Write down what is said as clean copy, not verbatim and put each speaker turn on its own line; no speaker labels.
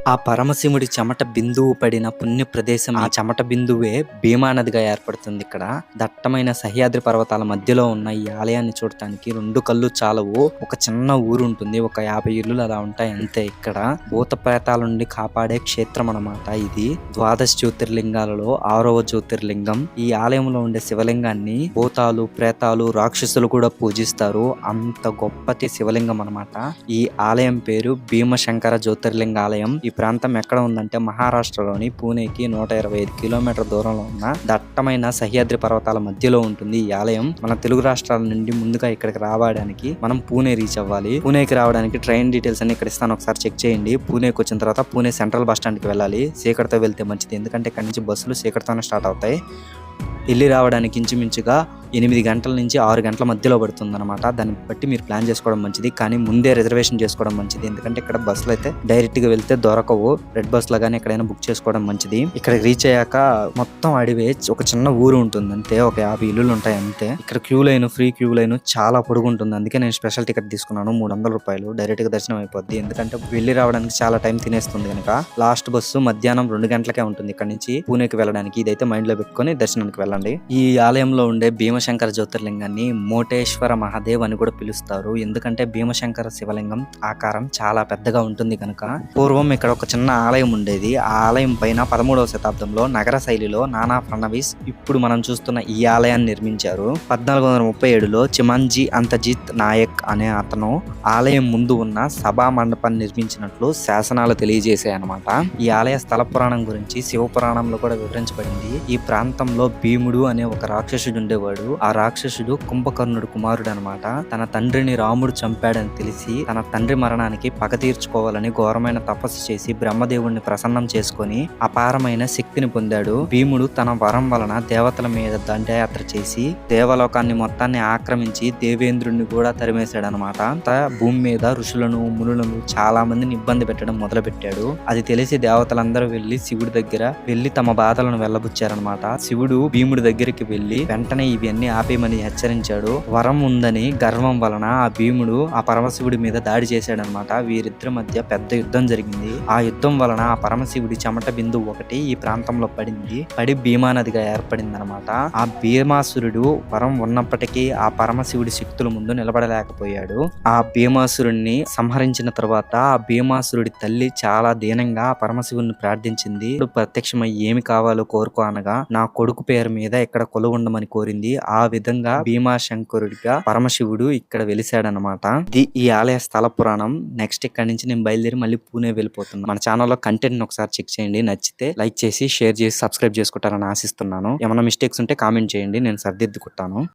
ఆ పరమశివుడి చెమట బిందువు పడిన పుణ్య ప్రదేశం ఆ చెమట బిందువే భీమా నదిగా ఏర్పడుతుంది. ఇక్కడ దట్టమైన సహ్యాద్రి పర్వతాల మధ్యలో ఉన్న ఈ ఆలయాన్ని చూడటానికి రెండు కళ్ళు చాలవు. ఒక చిన్న ఊరు ఉంటుంది, ఒక 50 ఇల్లులు అలా ఉంటాయి అంతే. ఇక్కడ భూత ప్రేతాల నుండి కాపాడే క్షేత్రం అన్నమాట. ఇది ద్వాదశ జ్యోతిర్లింగాలలో 6వ జ్యోతిర్లింగం. ఈ ఆలయంలో ఉండే శివలింగాన్ని భూతాలు, ప్రేతాలు, రాక్షసులు కూడా పూజిస్తారు. అంత గొప్పటి శివలింగం అన్నమాట. ఈ ఆలయం పేరు భీమశంకర జ్యోతిర్లింగ ఆలయం. ఈ ప్రాంతం ఎక్కడ ఉందంటే మహారాష్ట్రలోని పూణేకి 125 కిలోమీటర్ల దూరంలో ఉన్న దట్టమైన సహ్యాద్రి పర్వతాల మధ్యలో ఉంటుంది ఈ ఆలయం. మన తెలుగు రాష్ట్రాల నుండి ముందుగా ఇక్కడికి రావడానికి మనం పూణే రీచ్ అవ్వాలి. పూణేకి రావడానికి ట్రైన్ డీటెయిల్స్ అన్ని ఇక్కడ ఇస్తాను, ఒకసారి చెక్ చేయండి. పూణేకి వచ్చిన తర్వాత పూణే సెంట్రల్ బస్ స్టాండ్ కి వెళ్ళాలి. చీకటితో వెళ్తే మంచిది, ఎందుకంటే ఇక్కడ నుంచి బస్సులు చీకటితోనే స్టార్ట్ అవుతాయి. వెళ్ళి రావడానికి ఇంచుమించుగా 8 గంటల నుంచి 6 గంటల మధ్యలో పడుతుంది అనమాట. దాన్ని బట్టి మీరు ప్లాన్ చేసుకోవడం మంచిది, కానీ ముందే రిజర్వేషన్ చేసుకోవడం మంచిది. ఎందుకంటే ఇక్కడ బస్సులు అయితే డైరెక్ట్ గా వెళ్తే దొరకవు. రెడ్ బస్ లో కానీ ఎక్కడైనా బుక్ చేసుకోవడం మంచిది. ఇక్కడ రీచ్ అయ్యాక మొత్తం అడివే, ఒక చిన్న ఊరు ఉంటుంది అంతే. ఒక 50 ఇల్లులు ఉంటాయి అంతే. ఇక్కడ queue line, free queue line చాలా పొడుగుంటుంది. అందుకే నేను స్పెషల్ టికెట్ తీసుకున్నాను, 300 రూపాయలు. డైరెక్ట్ గా దర్శనం అయిపోద్ది, ఎందుకంటే వెళ్ళి రావడానికి చాలా టైం తినేస్తుంది కనుక. లాస్ట్ బస్సు మధ్యాహ్నం 2 గంటలకే ఉంటుంది ఇక్కడ నుంచి పూణేకి వెళ్ళడానికి. ఇదైతే మైండ్ లో పెట్టుకుని దర్శనానికి వెళ్ళండి. ఈ ఆలయంలో ఉండే భీమశంకర జ్యోతిర్లింగాన్ని మోటేశ్వర మహాదేవ్ అని కూడా పిలుస్తారు. ఎందుకంటే భీమశంకర శివలింగం ఆకారం చాలా పెద్దగా ఉంటుంది కనుక. పూర్వం ఇక్కడ ఒక చిన్న ఆలయం ఉండేది. ఆ ఆలయం పైన 13వ శతాబ్దంలో నగర శైలిలో నానా ఫడ్నవీస్ ఇప్పుడు మనం చూస్తున్న ఈ ఆలయాన్ని నిర్మించారు. 1437లో చిమాంజీ అంతజిత్ నాయక్ అనే అతను ఆలయం ముందు ఉన్న సభా మండపాన్ని నిర్మించినట్లు శాసనాలు తెలియజేశాయన్నమాట. ఈ ఆలయ స్థల పురాణం గురించి శివ పురాణంలో కూడా వివరించబడింది. ఈ ప్రాంతంలో భీముడు అనే ఒక రాక్షసుడు ఉండేవాడు. ఆ రాక్షసుడు కుంభకర్ణుడు కుమారుడు అనమాట. తన తండ్రిని రాముడు చంపాడని తెలిసి తన తండ్రి మరణానికి పగ తీర్చుకోవాలని ఘోరమైన తపస్సు చేసి బ్రహ్మదేవుడిని ప్రసన్నం చేసుకుని అపారమైన శక్తిని పొందాడు. భీముడు తన వరం వలన దేవతల మీద దండయాత్ర చేసి దేవలోకాన్ని మొత్తాన్ని ఆక్రమించి దేవేంద్రుడిని కూడా తరిమేశాడు అనమాట. భూమి మీద ఋషులను, మునులను చాలా మందిని ఇబ్బంది పెట్టడం మొదలు పెట్టాడు. అది తెలిసి దేవతలందరూ వెళ్లి శివుడి దగ్గర వెళ్లి తమ బాధలను వెళ్లబుచ్చారనమాట. శివుడు భీముడి దగ్గరికి వెళ్లి వెంటనే ఇవన్నీ ఆపేయమని హెచ్చరించాడు. వరం ఉందని గర్వం వలన ఆ భీముడు ఆ పరమశివుడి మీద దాడి చేశాడనమాట. వీరిద్దరి మధ్య పెద్ద యుద్ధం జరిగింది. ఆ యుద్ధం వలన ఆ పరమశివుడి చెమట బిందువు ఒకటి ఈ ప్రాంతంలో పడి భీమా నదిగా ఏర్పడింది అనమాట. ఆ భీమాసురుడు వరం ఉన్నప్పటికీ ఆ పరమశివుడి శక్తుల ముందు నిలబడలేకపోయాడు. ఆ భీమాసురుణ్ణి సంహరించిన తర్వాత ఆ భీమాసురుడి తల్లి చాలా దీనంగా ఆ పరమశివుడిని ప్రార్థించింది. ప్రత్యక్షమై ఏమి కావాలో కోరుకో అనగా నా కొడుకు పేరు మీద ఇక్కడ కొలువు ఉండమని కోరింది. ఆ విధంగా భీమాశంకరుడిగా పరమశివుడు ఇక్కడ వెలిశాడనమాట. ఈ ఆలయ స్థల పురాణం. నెక్స్ట్ ఇక్కడ నుంచి నేను బయలుదేరి మళ్ళీ పూణే వెళ్ళిపోతున్నాను. మన ఛానల్లో కంటెంట్ ఒకసారి చెక్ చేయండి, నచ్చితే లైక్ చేసి షేర్ చేసి సబ్స్క్రైబ్ చేసుకుంటారని ఆశిస్తున్నాను. ఏమైనా మిస్టేక్స్ ఉంటే కామెంట్ చేయండి, నేను సరిదిద్దుకుంటాను.